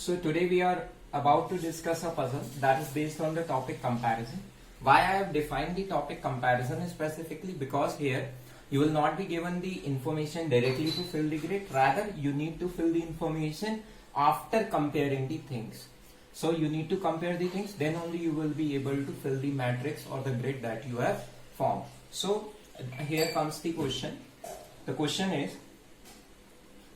So today we are about to discuss a puzzle that is based on the topic comparison. Why I have defined the topic comparison is specifically because here you will not be given the information directly to fill the grid. Rather, you need to fill the information after comparing the things. So you need to compare the things, then only you will be able to fill the matrix or the grid that you have formed. So here comes the question. The question is,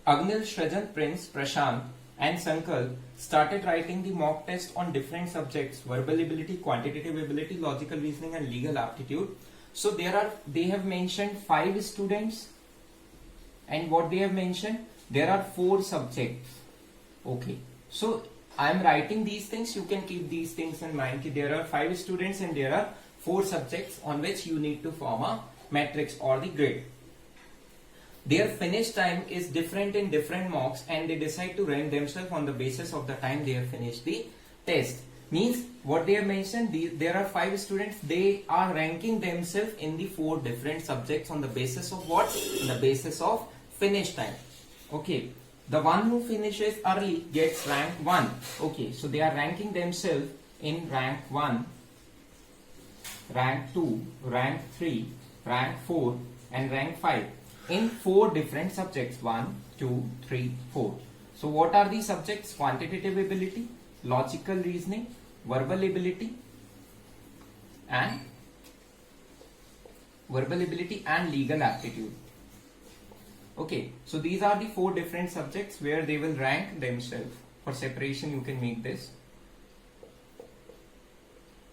Agnil, Shrajan, Prince, Prashant and Sankal started writing the mock test on different subjects: verbal ability, quantitative ability, logical reasoning and legal aptitude. So they have mentioned 5 students, and what they have mentioned, there are 4 subjects. Okay, so I am writing these things. You can keep these things in mind. There are 5 students and there are 4 subjects on which you need to form a matrix or the grid. Their finish time is different in different mocks, and they decide to rank themselves on the basis of the time they have finished the test. Means what they have mentioned, there are 5 students, they are ranking themselves in the 4 different subjects on the basis of what? On the basis of finish time. Okay, the one who finishes early gets rank 1. Okay, so they are ranking themselves in rank 1, rank 2, rank 3, rank 4 and rank 5 in 4 different subjects: 1, 2, 3, 4. So what are the subjects? Quantitative ability, logical reasoning, verbal ability and legal aptitude. Okay, so these are the 4 different subjects where they will rank themselves. For separation you can make this.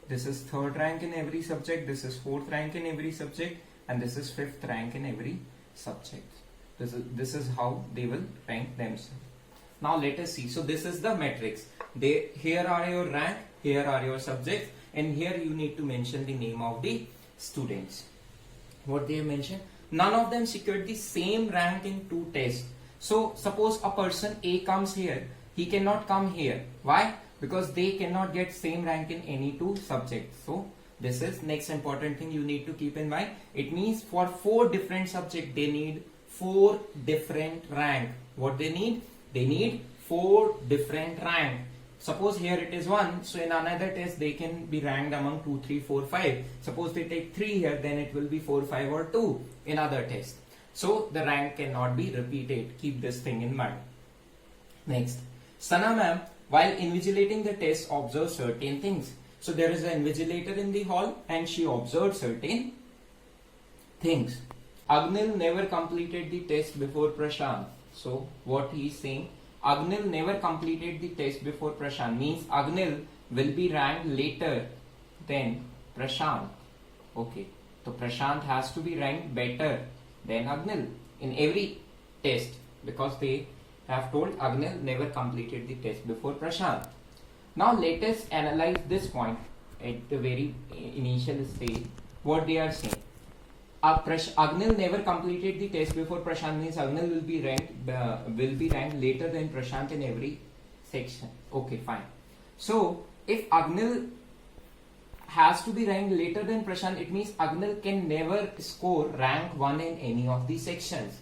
This is 3rd rank in every subject, this is 4th rank in every subject, and this is 5th rank in every subject. This is how they will rank themselves. Now let us see. So this is the matrix. Here are your rank, here are your subjects, and here you need to mention the name of the students. What they have mentioned? None of them secured the same rank in 2 tests. So suppose a person A comes here, he cannot come here. Why? Because they cannot get same rank in any 2 subjects. So this is next important thing you need to keep in mind. It means for 4 different subjects they need 4 different rank. What they need? They need 4 different rank. Suppose here it is 1, so in another test they can be ranked among 2, 3, 4, 5. Suppose they take 3 here, then it will be 4, 5 or 2 in other test. So the rank cannot be repeated. Keep this thing in mind. Next, Sana ma'am, while invigilating the test, observed certain things. So there is an invigilator in the hall and she observed certain things. Agnil never completed the test before Prashant. So what he is saying, Agnil never completed the test before Prashant, means Agnil will be ranked later than Prashant. Okay, so Prashant has to be ranked better than Agnil in every test, because they have told Agnil never completed the test before Prashant. Now let us analyze this point at the very initial stage. What they are saying, Agnil never completed the test before Prashant, means Agnil will be ranked later than Prashant in every section. Okay, fine. So if Agnil has to be ranked later than Prashant, it means Agnil can never score rank 1 in any of the sections.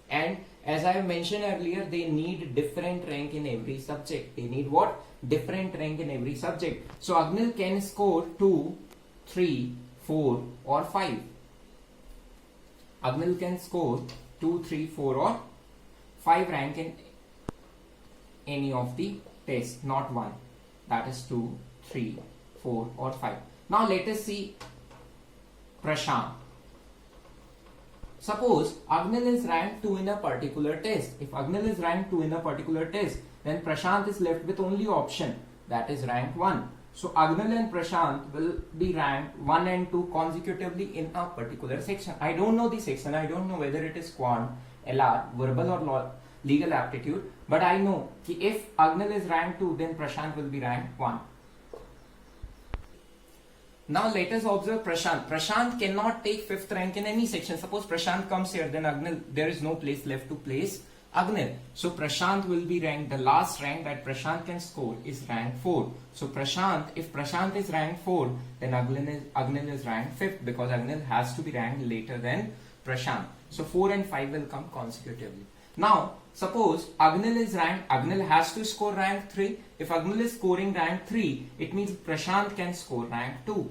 And as I mentioned earlier, they need different rank in every subject. They need what? Different rank in every subject. So Agnil can score 2, 3, 4 or 5. Agnil can score 2, 3, 4 or 5 rank in any of the tests, not 1. That is 2, 3, 4 or 5. Now let us see Prashant. Suppose Agnil is ranked 2 in a particular test. If Agnil is ranked 2 in a particular test, then Prashant is left with only option, that is rank 1. So Agnil and Prashant will be ranked 1 and 2 consecutively in a particular section. I don't know the section. I don't know whether it is quant, LR, verbal or legal aptitude. But I know that if Agnil is ranked 2, then Prashant will be ranked 1. Now let us observe Prashant. Prashant cannot take 5th rank in any section. Suppose Prashant comes here, then Agnil, there is no place left to place Agnil. So Prashant will be ranked, the last rank that Prashant can score is rank 4. So Prashant, if Prashant is rank 4, then Agnil is rank 5th, because Agnil has to be ranked later than Prashant. So 4 and 5 will come consecutively. Now, suppose Agnil is ranked, Agnil has to score rank 3. If Agnil is scoring rank 3, it means Prashant can score rank 2.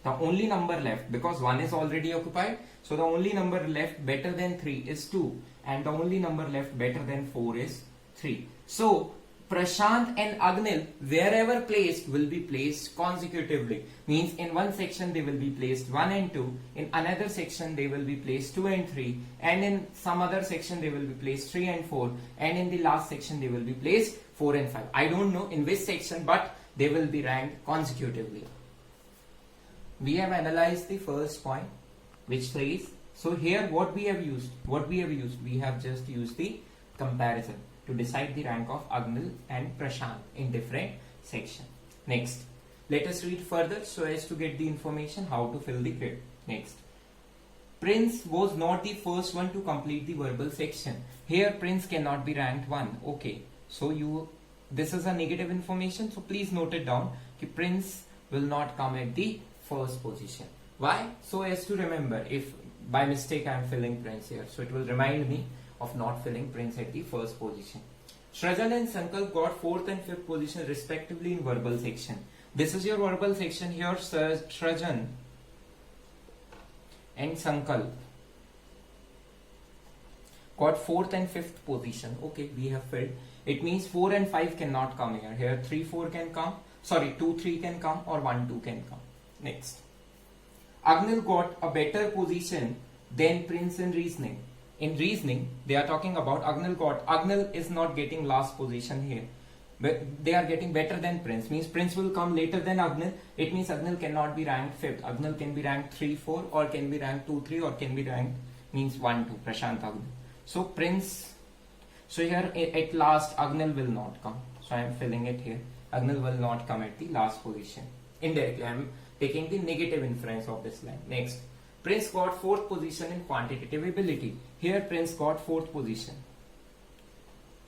The only number left, because 1 is already occupied, so the only number left better than 3 is 2, and the only number left better than 4 is 3. So, Prashant and Agnil, wherever placed, will be placed consecutively. Means in one section they will be placed 1 and 2, in another section they will be placed 2 and 3, and in some other section they will be placed 3 and 4, and in the last section they will be placed 4 and 5. I don't know in which section, but they will be ranked consecutively. We have analyzed the first point, which says, so here what we have used, we have just used the comparison to decide the rank of Agnil and Prashant in different sections. Next, let us read further so as to get the information how to fill the grid. Next, Prince was not the first one to complete the verbal section. Here Prince cannot be ranked 1. Okay, so this is a negative information, so please note it down. Prince will not come at the first position. Why? So as to remember, if by mistake I am filling Prince here, so it will remind me of not filling Prince at the first position. Shrajan and Sankalp got 4th and 5th position respectively in verbal section. This is your verbal section. Here Shrajan and Sankalp got 4th and 5th position. Okay, we have filled. It means 4 and 5 cannot come here. Here 3, 4 can come. Sorry, 2, 3 can come, or 1, 2 can come. Next, Agnil got a better position than Prince in reasoning. In reasoning, they are talking about Agnil is not getting last position here, but they are getting better than Prince. Means Prince will come later than Agnil. It means Agnil cannot be ranked 5th. Agnil can be ranked 3, 4, or can be ranked 2, 3, or can be ranked means 1, 2. Prashant, Agnil. So Prince. So here at last Agnil will not come. So I am filling it here. Agnil will not come at the last position. Indirectly, I am taking the negative inference of this line. Next, Prince got 4th position in quantitative ability. Here Prince got 4th position.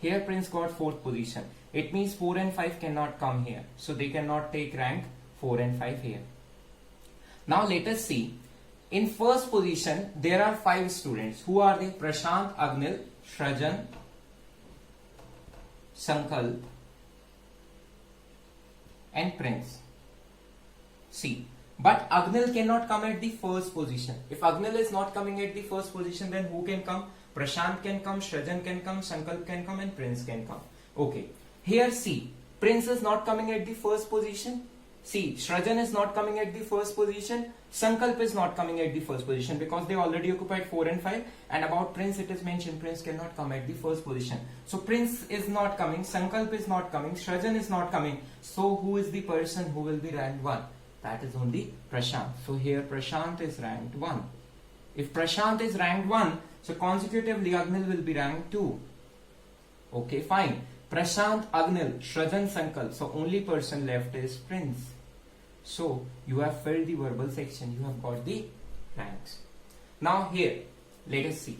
Here Prince got 4th position. It means 4 and 5 cannot come here. So they cannot take rank 4 and 5 here. Now let us see. In first position, there are 5 students. Who are they? Prashant, Agnil, Shrajan, Sankalp, and Prince. See. But Agnil cannot come at the first position. If Agnil is not coming at the first position, then who can come? Prashant can come, Shrajan can come, Sankalp can come, and Prince can come. Okay. Here see, Prince is not coming at the first position. See, Shrajan is not coming at the first position. Sankalp is not coming at the first position because they already occupied 4 and 5. And about Prince, it is mentioned Prince cannot come at the first position. So Prince is not coming, Sankalp is not coming, Shrajan is not coming. So who is the person who will be ranked 1? That is only Prashant. So here Prashant is ranked 1. If Prashant is ranked 1, so consecutively Agnil will be ranked 2. Okay, fine. Prashant, Agnil, Shrajan, Sankalp. So only person left is Prince. So you have filled the verbal section. You have got the ranks. Now here, let us see.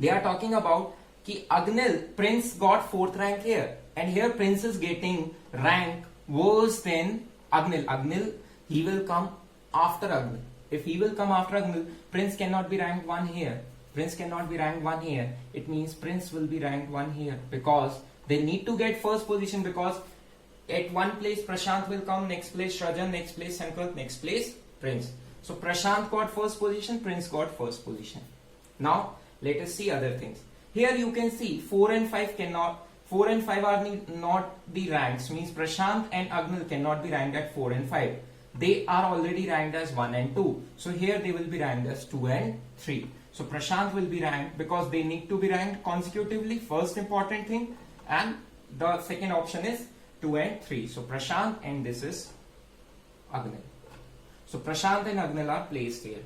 They are talking about ki Agnil, Prince got 4th rank here. And here Prince is getting rank worse than Agnil. Agnil, he will come after Agnil. If he will come after Agnil, Prince cannot be ranked 1 here. Prince cannot be ranked 1 here. It means Prince will be ranked 1 here because they need to get first position, because at one place Prashant will come, next place Shrajan, next place Sankalp, next place Prince. So Prashant got first position, Prince got first position. Now let us see other things. Here you can see 4 and 5 are not the ranks. Means Prashant and Agnil cannot be ranked at 4 and 5. They are already ranked as 1 and 2. So here they will be ranked as 2 and 3. So Prashant will be ranked because they need to be ranked consecutively. First important thing. And the second option is 2 and 3. So Prashant and this is Agnil. So Prashant and Agnil are placed here.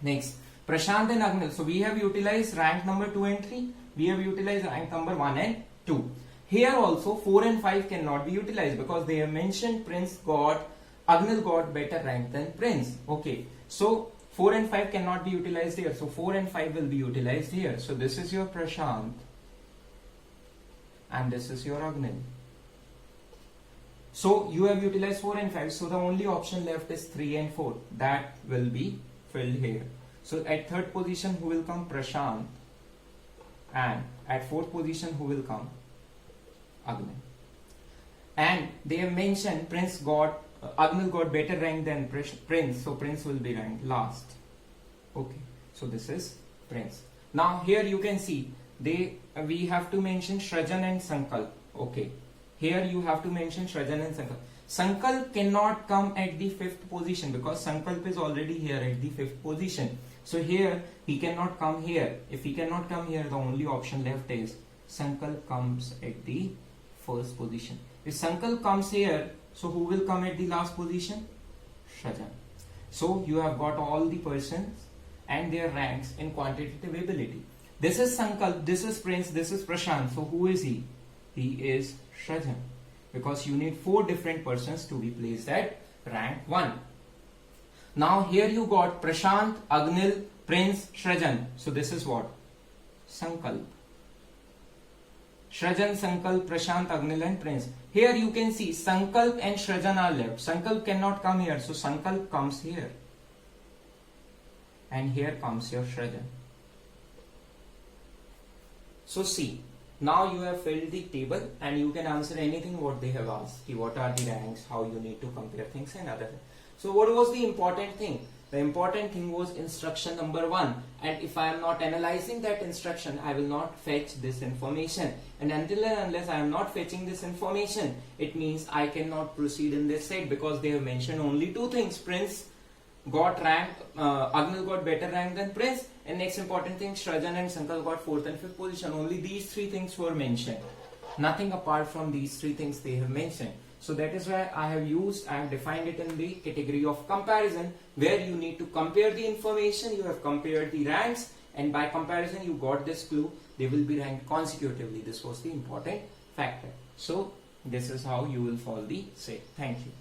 Next, Prashant and Agnil. So we have utilized rank number 2 and 3. We have utilized rank number 1 and 2. Here also 4 and 5 cannot be utilized because they have mentioned Agnil got better rank than Prince. Okay. So 4 and 5 cannot be utilized here. So 4 and 5 will be utilized here. So this is your Prashant and this is your Agnil. So you have utilized 4 and 5. So the only option left is 3 and 4. That will be filled here. So at third position, who will come? Prashant. And at fourth position, who will come? Agnil. And they have mentioned Agnil got better rank than Prince, so Prince will be ranked last. Okay, so this is Prince. Now here you can see we have to mention Srajan and Sankalp. Okay, here you have to mention Srajan and Sankalp. Sankalp cannot come at the 5th position because Sankalp is already here at the 5th position. So here he cannot come here. If he cannot come here, the only option left is Sankalp comes at the 1st position. If Sankalp comes here, so who will come at the last position? Srajan. So you have got all the persons and their ranks in quantitative ability. This is Sankalp, this is Prince, this is Prashant. So who is he? He is Srajan. Because you need 4 different persons to be placed at rank 1. Now here you got Prashant, Agnil, Prince, Srajan. So this is what? Sankalp. Srajan, Sankalp, Prashant, Agnil and Prince. Here you can see Sankalp and Srajan are left. Sankalp cannot come here, so Sankalp comes here. And here comes your Srajan. So see, now you have filled the table and you can answer anything what they have asked. What are the ranks, how you need to compare things and other things. So what was the important thing? The important thing was instruction number 1, and if I am not analyzing that instruction, I will not fetch this information, and until and unless I am not fetching this information, it means I cannot proceed in this set, because they have mentioned only 2 things. Prince got rank, Agnil got better rank than Prince, and next important thing, Srajan and Sankalp got 4th and 5th position. Only these 3 things were mentioned. Nothing apart from these 3 things they have mentioned. So that is why I have defined it in the category of comparison, where you need to compare the information, you have compared the ranks, and by comparison you got this clue, they will be ranked consecutively. This was the important factor. So this is how you will follow the set. Thank you.